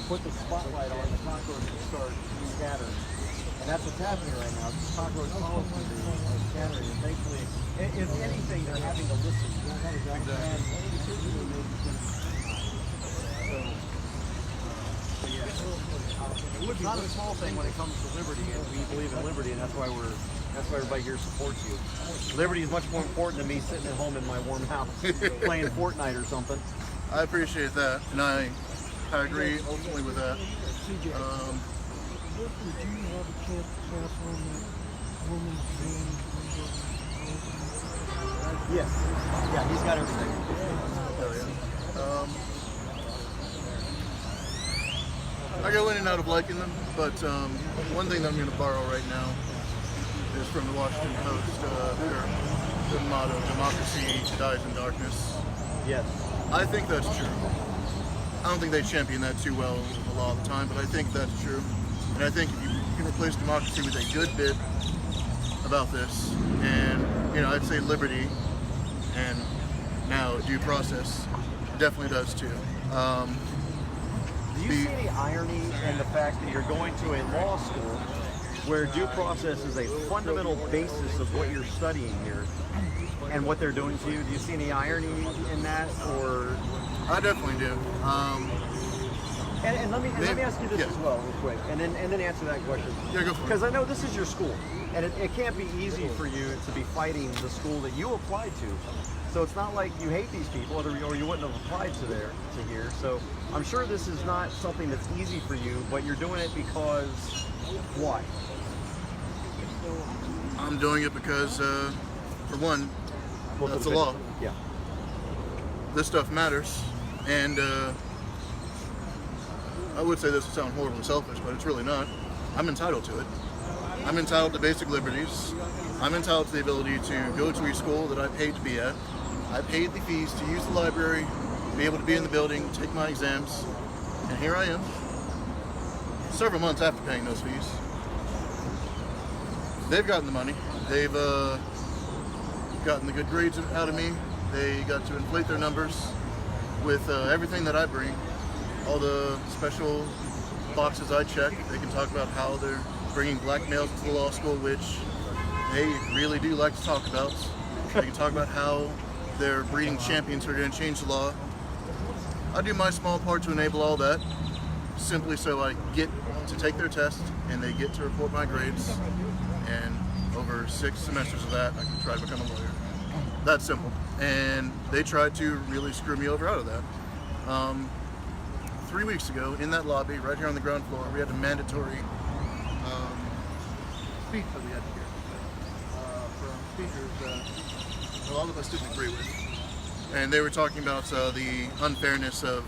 put the spotlight on the cockroaches and start scattering. And that's what's happening right now. The cockroach policies are scattering. And thankfully, if anything, they're having to listen. It's not a small thing when it comes to liberty, and we believe in liberty, and that's why everybody here supports you. Liberty is much more important than me sitting at home in my warm house playing Fortnite or something. I appreciate that, and I agree ultimately with that. Yes. Yeah, he's got everything. Oh, yeah. I go in and out of liking them, but one thing that I'm going to borrow right now is from the Washington Post, their motto, democracy dies in darkness. Yes. I think that's true. I don't think they champion that too well a lot of the time, but I think that's true. And I think if you can replace democracy with a good bit about this, and, you know, I'd say liberty and now due process definitely does too. Do you see any irony in the fact that you're going to a law school where due process is a fundamental basis of what you're studying here and what they're doing to you? Do you see any irony in that, or? I definitely do. And let me ask you this as well, real quick, and then answer that question. Yeah, go for it. Because I know this is your school, and it can't be easy for you to be fighting the school that you applied to. So it's not like you hate these people, or you wouldn't have applied to here. So I'm sure this is not something that's easy for you, but you're doing it because why? I'm doing it because, for one, that's the law. Yeah. This stuff matters, and I would say this would sound horribly selfish, but it's really not. I'm entitled to it. I'm entitled to basic liberties. I'm entitled to the ability to go to a school that I paid to be at. I paid the fees to use the library, be able to be in the building, take my exams, and here I am, several months after paying those fees. They've gotten the money. They've gotten the good grades out of me. They got to inflate their numbers with everything that I bring. All the special boxes I check. They can talk about how they're bringing black males to the law school, which they really do like to talk about. They can talk about how they're breeding champions who are going to change the law. I do my small part to enable all that, simply so I get to take their test and they get to report my grades. And over 6 semesters of that, I can try to become a lawyer. That's simple. And they tried to really screw me over out of that. 3 weeks ago, in that lobby, right here on the ground floor, we had a mandatory speech that we had to hear from speakers that a lot of us didn't agree with. And they were talking about the unfairness of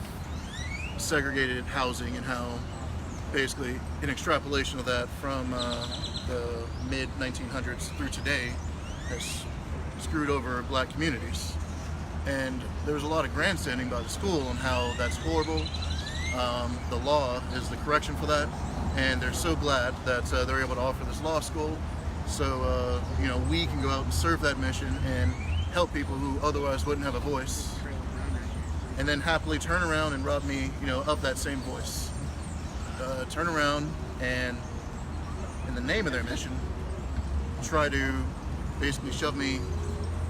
segregated housing and how basically an extrapolation of that from the mid-1900s through today has screwed over black communities. And there was a lot of grandstanding by the school on how that's horrible. The law is the correction for that, and they're so glad that they're able to offer this law school, so you know, we can go out and serve that mission and help people who otherwise wouldn't have a voice, and then happily turn around and rob me, you know, of that same voice. Turn around and, in the name of their mission, try to basically shove me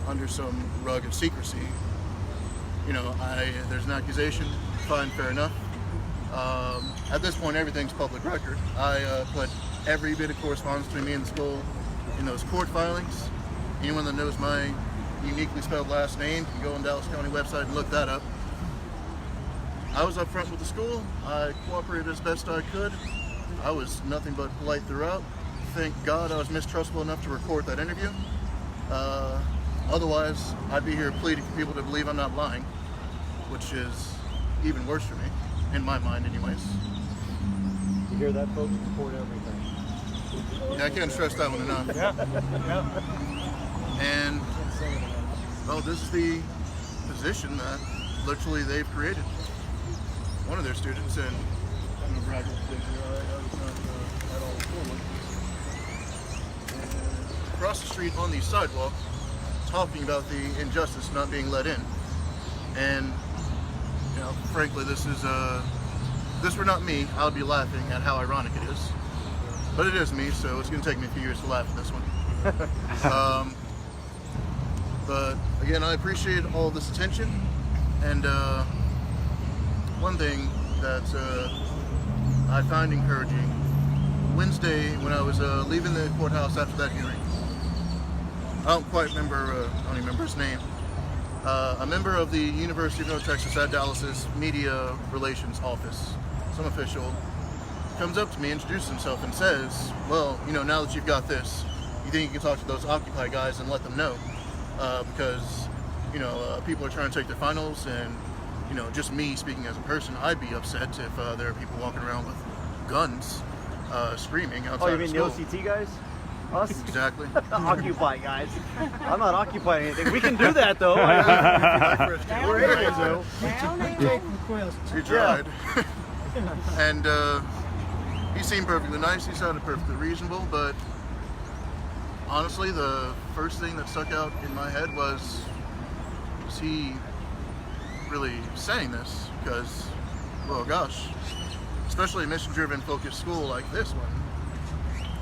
under some rug of secrecy. You know, there's an accusation, fine, fair enough. At this point, everything's public record. I put every bit of correspondence between me and the school in those court filings. Anyone that knows my uniquely spelled last name can go on Dallas County website and look that up. I was up front with the school. I cooperated as best I could. I was nothing but polite throughout. Thank God I was mistrustful enough to record that interview. Otherwise, I'd be here pleading for people to believe I'm not lying, which is even worse for me, in my mind anyways. You hear that, folks? Report everything. Yeah, I can't stress that one enough. Yeah. And, well, this is the position that literally they've created. One of their students, and I'm going to brag a little bit here, I was not at all forward. And across the street on the sidewalk, talking about the injustice not being let in. And, you know, frankly, this is if this were not me, I would be laughing at how ironic it is. But it is me, so it's going to take me a few years to laugh at this one. But again, I appreciate all this attention. And one thing that I find encouraging, Wednesday when I was leaving the courthouse after that hearing, I don't quite remember, I don't even remember his name. A member of the University of North Texas at Dallas's media relations office, some official, comes up to me, introduces himself, and says, well, you know, now that you've got this, you think you can talk to those Occupy guys and let them know, because, you know, people are trying to take their finals, and, you know, just me speaking as a person, I'd be upset if there are people walking around with guns, screaming outside. Oh, you mean the school. OCT guys? Us? Exactly. Occupy guys. I'm not occupying anything. We can do that though. We're able to. You tried. And he seemed perfectly nice. He sounded perfectly reasonable. But honestly, the first thing that stuck out in my head was he really saying this? Because, well, gosh, especially a mission-driven, focused school like this one,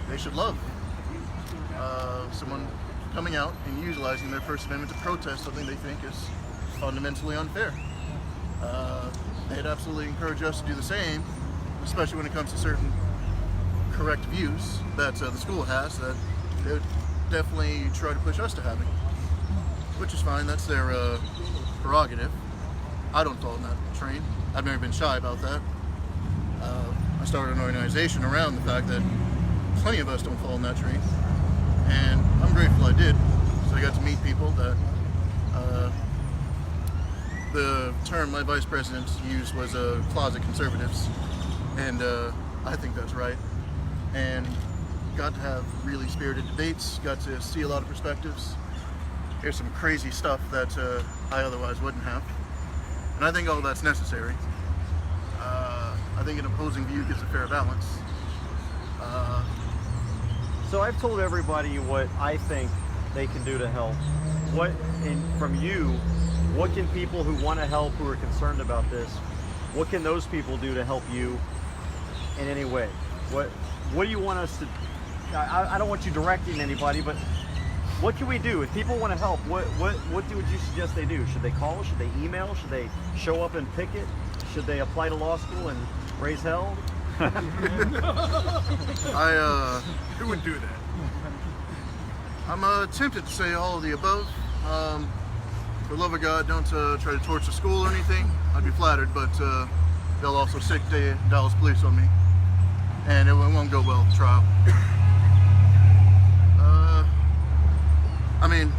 they should love someone coming out and utilizing their First Amendment to protest something they think is fundamentally unfair. They'd absolutely encourage us to do the same, especially when it comes to certain correct views that the school has that they would definitely try to push us to having, which is fine. That's their prerogative. I don't fall in that train. I've never been shy about that. I started an organization around the fact that plenty of us don't fall in that train, and I'm grateful I did. So I got to meet people that the term my vice president used was closet conservatives, and I think that's right. And got to have really spirited debates, got to see a lot of perspectives. Here's some crazy stuff that I otherwise wouldn't have. And I think all that's necessary. I think an opposing view gives a fair balance. So I've told everybody what I think they can do to help. From you, what can people who want to help, who are concerned about this, what can those people do to help you in any way? What do you want us to, I don't want you directing anybody, but what can we do? If people want to help, what would you suggest they do? Should they call? Should they email? Should they show up and picket? Should they apply to law school and raise hell? Who would do that? I'm tempted to say all of the above. For the love of God, don't try to torch the school or anything. I'd be flattered, but they'll also sick the Dallas police on me, and it won't go well at the trial. I mean,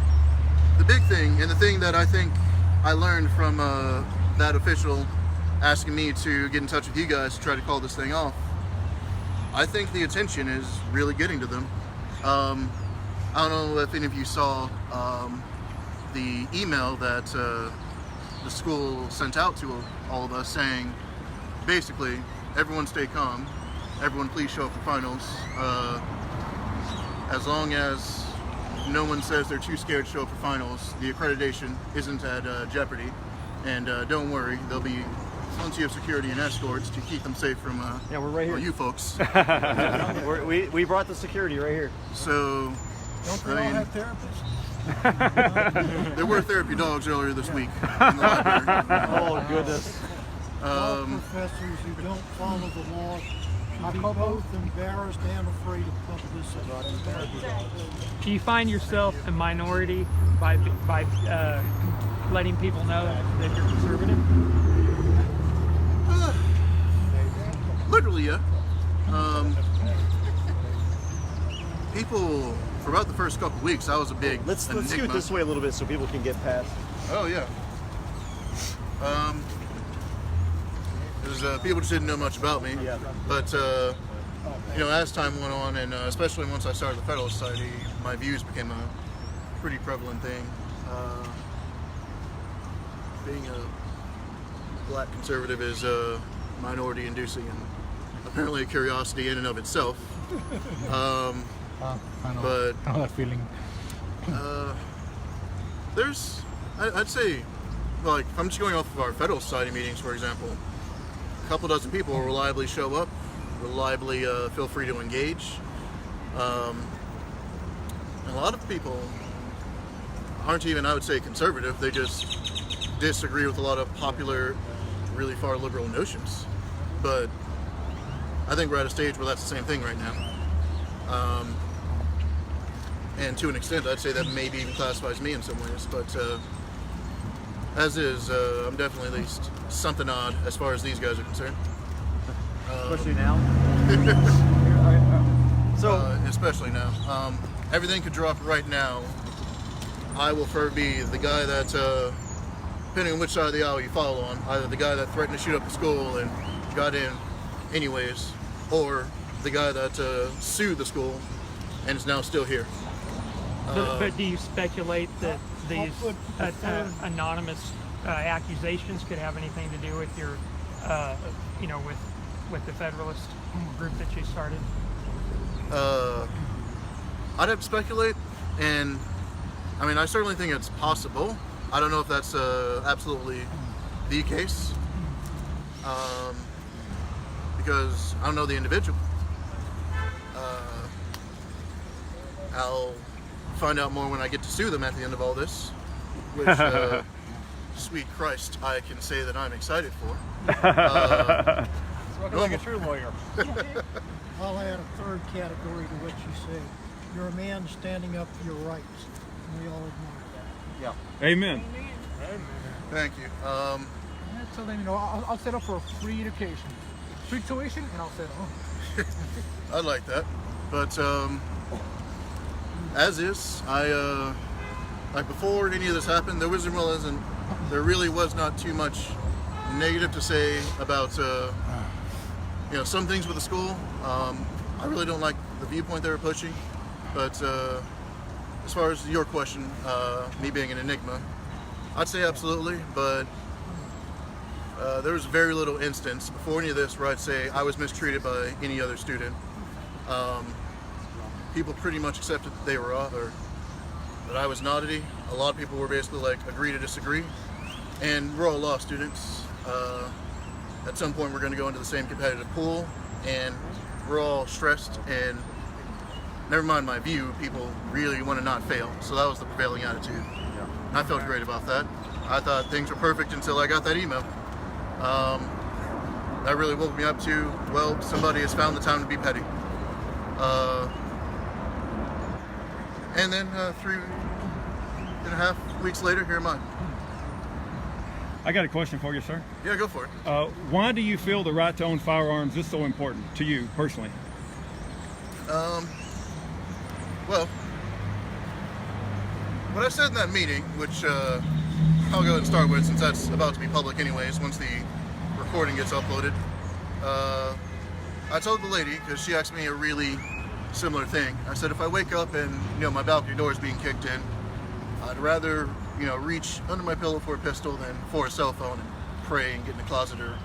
the big thing, and the thing that I think I learned from that official asking me to get in touch with you guys to try to call this thing off, I think the attention is really getting to them. I don't know if any of you saw the email that the school sent out to all of us saying, basically, everyone stay calm, everyone please show up for finals. As long as no one says they're too scared to show up for finals, the accreditation isn't at jeopardy. And don't worry, there'll be plenty of security and escorts to keep them safe from yeah, we're right here. you folks. we brought the security right here. So, Don't they all have therapists? there were therapy dogs earlier this week in the library. Oh goodness. Law professors who don't follow the law should be both embarrassed and afraid of publicity. Do you find yourself a minority by letting people know that you're conservative? Literally, yeah. People, for about the first couple weeks, I was a big Let's enigma. scoot this way a little bit so people can get past. Oh yeah. There's people just didn't know much about me. Yeah. But you know, as time went on, and especially once I started the Federalist Society, my views became a pretty prevalent thing. Being a black conservative is minority-inducing and apparently a curiosity in and of itself. I know, But I know that feeling. I'd say, like, if I'm just going off of our Federal Society meetings, for example, couple dozen people will reliably show up, reliably feel free to engage. And a lot of people aren't even, I would say, conservative. They just disagree with a lot of popular, really far liberal notions. But I think we're at a stage where that's the same thing right now. And to an extent, I'd say that maybe even classifies me in some ways. But as is, I'm definitely at least something odd as far as these guys are concerned. Especially now. Especially now. Everything could drop right now. I will be the guy that, depending on which side of the aisle you follow on, either the guy that threatened to shoot up the school and got in anyways, or the guy that sued the school and is now still here. But do you speculate that these anonymous accusations could have anything to do with your, with the Federalist group that you started? I'd have to speculate, and I mean, I certainly think it's possible. I don't know if that's absolutely the case, because I don't know the individual. I'll find out more when I get to sue them at the end of all this, which, sweet Christ, I can say that I'm excited for. Looking like a true lawyer. I'll add a third category to what you said. You're a man standing up for your rights, and we all admire that. Yeah. Amen. Thank you. So then, I'll set up for a free education, free tuition, and I'll settle. I'd like that, but as is, I like before any of this happened, there really was not too much negative to say about some things with the school. I really don't like the viewpoint they were pushing, but as far as your question, me being an enigma, I'd say absolutely, but there was very little instance before any of this where I'd say I was mistreated by any other student. People pretty much accepted that they were odd, or that I was oddity. A lot of people were basically like, agree to disagree. And we're all law students. At some point we're going to go into the same competitive pool, and we're all stressed, and never mind my view, people really want to not fail. So that was the prevailing attitude. Yeah. And I felt great about that. I thought things were perfect until I got that email. That really woke me up to, well, somebody has found the time to be petty. And then 3.5 weeks later, here am I. I got a question for you, sir. Yeah, go for it. Why do you feel the right to own firearms is so important to you personally? Well, what I said in that meeting, which I'll go ahead and start with since that's about to be public anyways, once the recording gets uploaded. I told the lady, because she asked me a really similar thing. I said, if I wake up and my balcony door is being kicked in, I'd rather reach under my pillow for a pistol than for a cell phone and pray and get in the closet or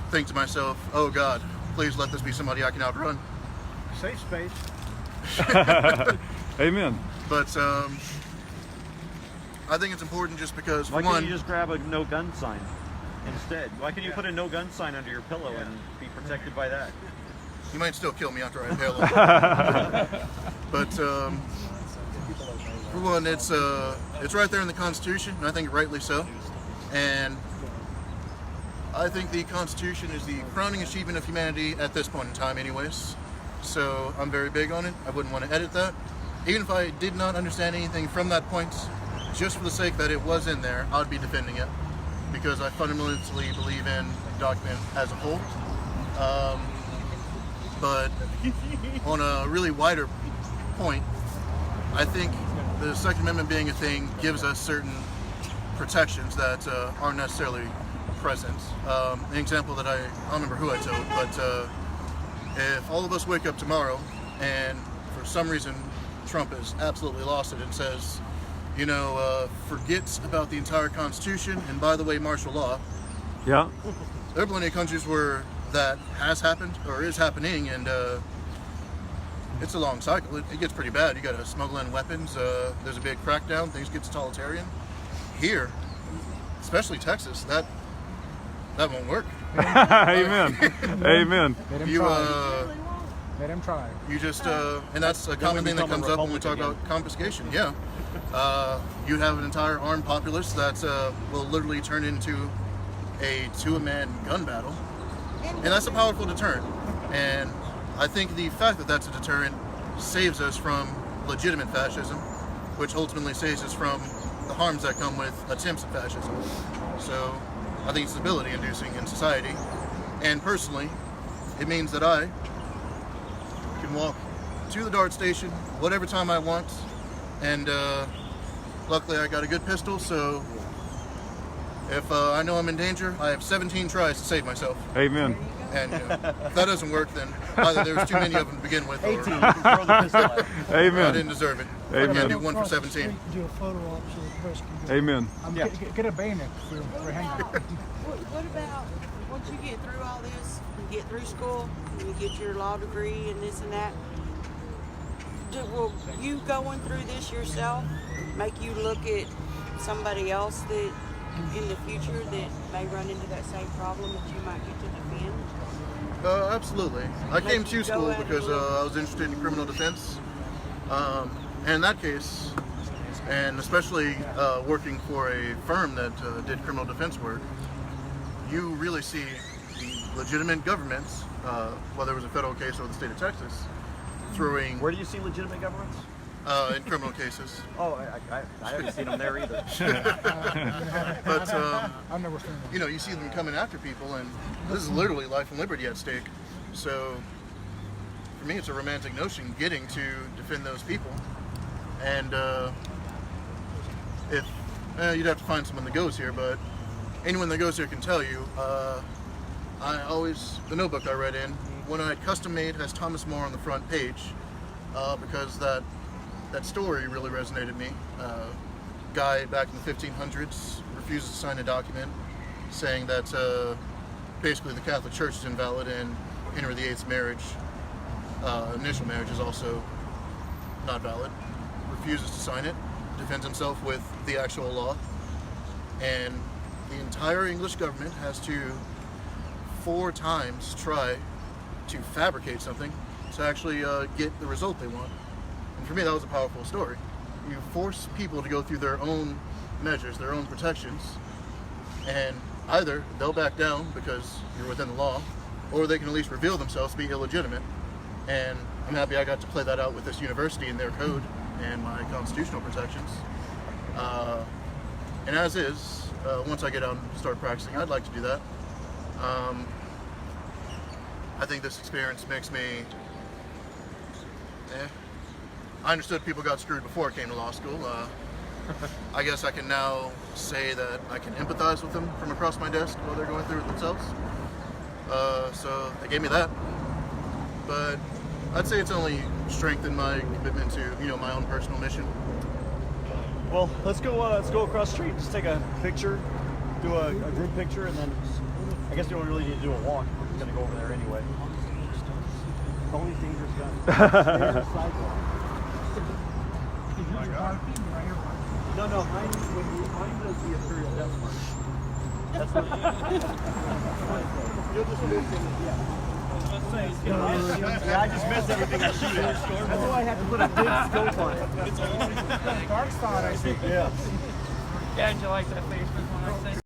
think to myself, oh God, please let this be somebody I can outrun. Safe space. Amen. But I think it's important just because, Why for one, can't you just grab a no gun sign instead? Why can't you put a no gun sign under your pillow and be protected by that? you might still kill me after I impale him. But for one, it's right there in the Constitution, and I think rightly so. And I think the Constitution is the crowning achievement of humanity at this point in time anyways. So I'm very big on it. I wouldn't want to edit that. Even if I did not understand anything from that point, just for the sake that it was in there, I'd be defending it. Because I fundamentally believe in the document as a whole. But on a really wider point, I think the Second Amendment being a thing gives us certain protections that aren't necessarily present. An example that I don't remember who I told, but if all of us wake up tomorrow and for some reason Trump has absolutely lost it and says, forget about the entire Constitution and by the way, martial law. Yeah. There are plenty of countries where that has happened or is happening, and it's a long cycle. It gets pretty bad. You got to smuggle in weapons. There's a big crackdown. Things get totalitarian. Here, especially Texas, that that won't work. Amen. Amen. Let him You try. Let him try. you just and that's a common thing that comes up when we talk about confiscation. Yeah, you have an entire armed populace that will literally turn into a two-man gun battle, and that's a powerful deterrent. And I think the fact that that's a deterrent saves us from legitimate fascism, which ultimately saves us from the harms that come with attempts at fascism. So I think it's stability inducing in society. And personally, it means that I can walk to the dart station whatever time I want. And luckily I got a good pistol, so if I know I'm in danger, I have 17 tries to save myself. Amen. And if that doesn't work, then either there was too many of them to begin with, or 18. You can throw the pistol at it. I Amen. didn't deserve it. I Amen. can't do one for Across the 17. street and do a photo op so the press can go. Amen. Yeah. Get a bayonet for hanging. What about once you get through all this, you get through school, and you get your law degree and this and that? Will you going through this yourself make you look at somebody else that in the future that may run into that same problem that you might get to defend? Absolutely. I came to school because I was interested in criminal defense. And in that case, and especially working for a firm that did criminal defense work, you really see the legitimate governments, whether it was a federal case or the state of Texas, throwing Where do you see legitimate governments? in criminal cases. Oh, I haven't seen them there either. But I've never seen one. you know, you see them coming after people, and this is literally life and liberty at stake. So for me, it's a romantic notion getting to defend those people. And if you'd have to find someone that goes here, but anyone that goes here can tell you. The notebook I read in, when I custom made has Thomas More on the front page, because that story really resonated with me. Guy back in the 1500s refuses to sign a document saying that basically the Catholic Church is invalid and Henry VIII's marriage, initial marriage, is also not valid. Refuses to sign it, defends himself with the actual law, and the entire English government has to 4 times try to fabricate something to actually get the result they want. And for me, that was a powerful story. You force people to go through their own measures, their own protections, and either they'll back down because you're within the law, or they can at least reveal themselves to be illegitimate. And I'm happy I got to play that out with this university and their code and my constitutional protections. And as is, once I get out and start practicing, I'd like to do that. I think this experience makes me, I understood people got screwed before I came to law school. I guess I can now say that I can empathize with them from across my desk while they're going through it themselves. So they gave me that. But I'd say it's only strengthened my commitment to, my own personal mission. Well, let's go across the street. Just take a picture, do a group picture, and then I guess we don't really need to do a walk. We're just gonna go over there anyway. Only dangerous gun. No, mine does the Imperial Death March. That's what you'll just miss it. Yeah, I just missed everything I shoot at. That's why I had to put a big scope on it. Dark side, I see. Yeah. Yeah, did you like that Facebook one I sent?